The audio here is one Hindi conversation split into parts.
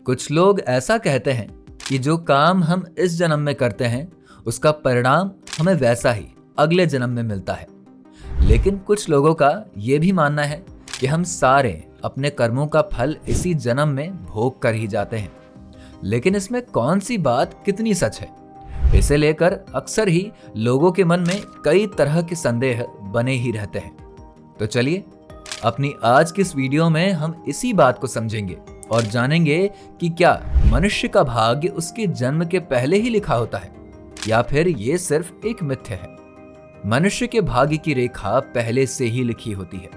कुछ लोग ऐसा कहते हैं कि जो काम हम इस जन्म में करते हैं उसका परिणाम हमें वैसा ही अगले जन्म में मिलता है। लेकिन कुछ लोगों का ये भी मानना है कि हम सारे अपने कर्मों का फल इसी जन्म में भोग कर ही जाते हैं। लेकिन इसमें कौन सी बात कितनी सच है, इसे लेकर अक्सर ही लोगों के मन में कई तरह के संदेह बने ही रहते हैं। तो चलिए अपनी आज की इस वीडियो में हम इसी बात को समझेंगे और जानेंगे कि क्या मनुष्य का भाग्य उसके जन्म के पहले ही लिखा होता है या फिर ये सिर्फ एक मिथ्य है। मनुष्य के भाग्य की रेखा पहले से ही लिखी होती है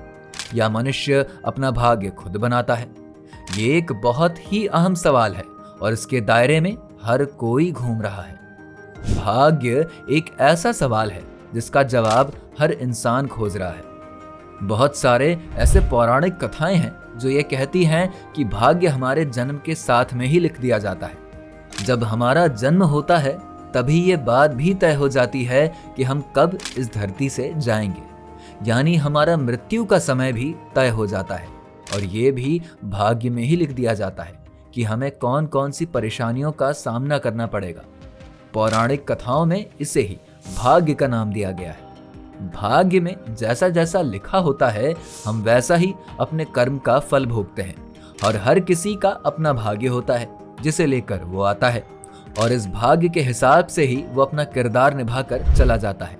या मनुष्य अपना भाग्य खुद बनाता है? ये एक बहुत ही अहम सवाल है और इसके दायरे में हर कोई घूम रहा है। भाग्य एक ऐसा सवाल है जिसका जवाब हर इंसान खोज रहा है। बहुत सारे ऐसे पौराणिक कथाएं हैं जो ये कहती हैं कि भाग्य हमारे जन्म के साथ में ही लिख दिया जाता है। जब हमारा जन्म होता है तभी ये बात भी तय हो जाती है कि हम कब इस धरती से जाएंगे, यानी हमारा मृत्यु का समय भी तय हो जाता है और ये भी भाग्य में ही लिख दिया जाता है कि हमें कौन कौन सी परेशानियों का सामना करना पड़ेगा। पौराणिक कथाओं में इसे ही भाग्य का नाम दिया गया है। भाग्य में जैसा जैसा लिखा होता है हम वैसा ही अपने कर्म का फल भोगते हैं और हर किसी का अपना भाग्य होता है जिसे लेकर वो आता है और इस भाग्य के हिसाब से ही वो अपना किरदार निभाकर चला जाता है।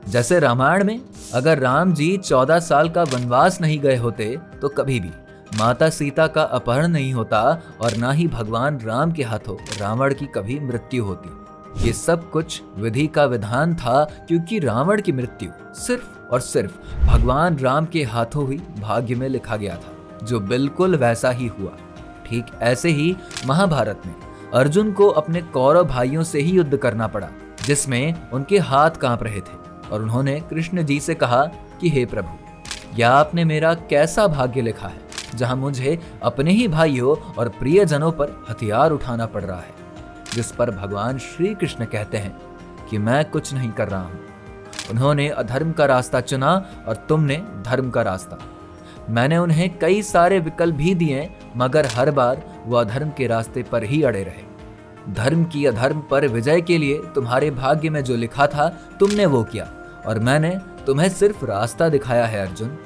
जैसे रामायण में अगर राम जी 14 साल का वनवास नहीं गए होते तो कभी भी माता सीता का अपहरण नहीं होता और ना ही भगवान राम के हाथों रावण की कभी मृत्यु होती। ये सब कुछ विधि का विधान था क्योंकि रावण की मृत्यु सिर्फ और सिर्फ भगवान राम के हाथों ही भाग्य में लिखा गया था, जो बिल्कुल वैसा ही हुआ। ठीक ऐसे ही महाभारत में अर्जुन को अपने कौरव भाइयों से ही युद्ध करना पड़ा जिसमें उनके हाथ कांप रहे थे और उन्होंने कृष्ण जी से कहा कि हे प्रभु, या आपने मेरा कैसा भाग्य लिखा है जहां मुझे अपने ही भाइयों और प्रियजनों पर हथियार उठाना पड़ रहा है। जिस पर भगवान श्री कृष्ण कहते हैं कि मैं कुछ नहीं कर रहा हूं। उन्होंने अधर्म का रास्ता चुना और तुमने धर्म का रास्ता। मैंने उन्हें कई सारे विकल्प भी दिए मगर हर बार वो अधर्म के रास्ते पर ही अड़े रहे। धर्म की अधर्म पर विजय के लिए तुम्हारे भाग्य में जो लिखा था तुमने वो किया और मैंने तुम्हें सिर्फ रास्ता दिखाया है अर्जुन।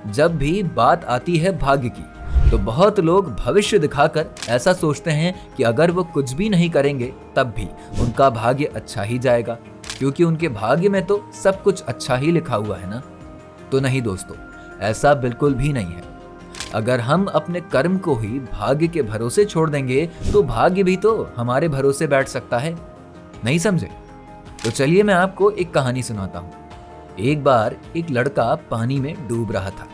जब भी बात आती है भाग्य की तो बहुत लोग भविष्य दिखाकर ऐसा सोचते हैं कि अगर वो कुछ भी नहीं करेंगे तब भी उनका भाग्य अच्छा ही जाएगा क्योंकि उनके भाग्य में तो सब कुछ अच्छा ही लिखा हुआ है ना। तो नहीं दोस्तों, ऐसा बिल्कुल भी नहीं है। अगर हम अपने कर्म को ही भाग्य के भरोसे छोड़ देंगे तो भाग्य भी तो हमारे भरोसे बैठ सकता है। नहीं समझे? तो चलिए मैं आपको एक कहानी सुनाता हूँ। एक बार एक लड़का पानी में डूब रहा था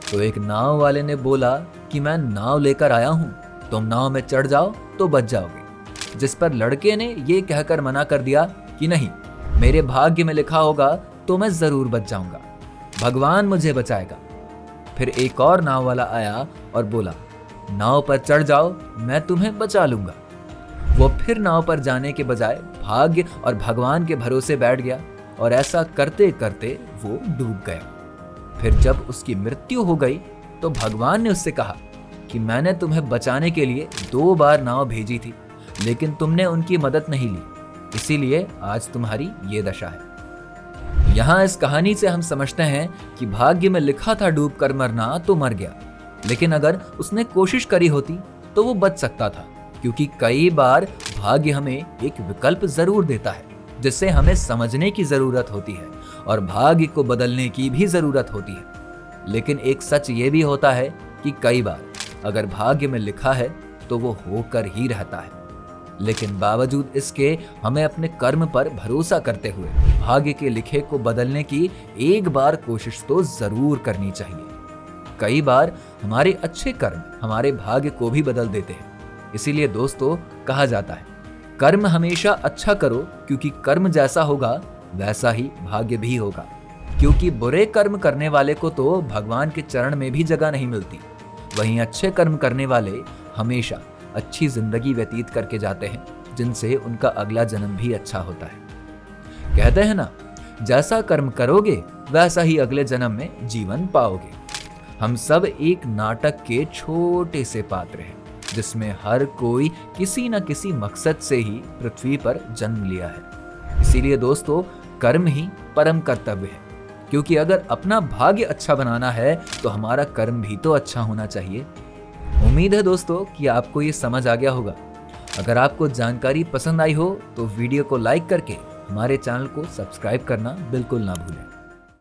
तो एक नाव वाले ने बोला कि मैं नाव लेकर आया हूं, तुम नाव में चढ़ जाओ तो बच जाओगे। जिस पर लड़के ने ये कहकर मना कर दिया कि नहीं, मेरे भाग्य में लिखा होगा तो मैं जरूर बच जाऊंगा, भगवान मुझे बचाएगा। फिर एक और नाव वाला आया और बोला नाव पर चढ़ जाओ, मैं तुम्हें बचा लूंगा। वो फिर नाव पर जाने के बजाय भाग्य और भगवान के भरोसे बैठ गया और ऐसा करते करते वो डूब गया। फिर जब उसकी मृत्यु हो गई तो भगवान ने उससे कहा कि मैंने तुम्हें बचाने के लिए 2 बार नाव भेजी थी लेकिन तुमने उनकी मदद नहीं ली, इसीलिए आज तुम्हारी ये दशा है। यहाँ इस कहानी से हम समझते हैं कि भाग्य में लिखा था डूब कर मरना तो मर गया, लेकिन अगर उसने कोशिश करी होती तो वो बच सकता था क्योंकि कई बार भाग्य हमें एक विकल्प जरूर देता है जिससे हमें समझने की जरूरत होती है और भाग्य को बदलने की भी जरूरत होती है। लेकिन एक सच ये भी होता है कि कई बार अगर भाग्य में लिखा है तो वो होकर ही रहता है। लेकिन बावजूद इसके हमें अपने कर्म पर भरोसा करते हुए भाग्य के लिखे को बदलने की एक बार कोशिश तो जरूर करनी चाहिए। कई बार हमारे अच्छे कर्म हमारे भाग्य को भी बदल देते हैं। इसीलिए दोस्तों कहा जाता है कर्म हमेशा अच्छा करो क्योंकि कर्म जैसा होगा वैसा ही भाग्य भी होगा। क्योंकि बुरे कर्म करने वाले को तो भगवान के चरण में भी जगह नहीं मिलती, वहीं अच्छे कर्म करने वाले हमेशा अच्छी जिंदगी व्यतीत करके जाते हैं जिनसे उनका अगला जन्म भी अच्छा होता है। कहते हैं ना, जैसा कर्म करोगे वैसा ही अगले जन्म में जीवन पाओगे। हम सब एक नाटक के छोटे से पात्र हैं जिसमें हर कोई किसी न किसी मकसद से ही पृथ्वी पर जन्म लिया है। इसीलिए दोस्तों, कर्म ही परम कर्तव्य है, क्योंकि अगर अपना भाग्य अच्छा बनाना है तो हमारा कर्म भी तो अच्छा होना चाहिए। उम्मीद है दोस्तों कि आपको ये समझ आ गया होगा। अगर आपको जानकारी पसंद आई हो तो वीडियो को लाइक करके हमारे चैनल को सब्सक्राइब करना बिल्कुल ना भूलें।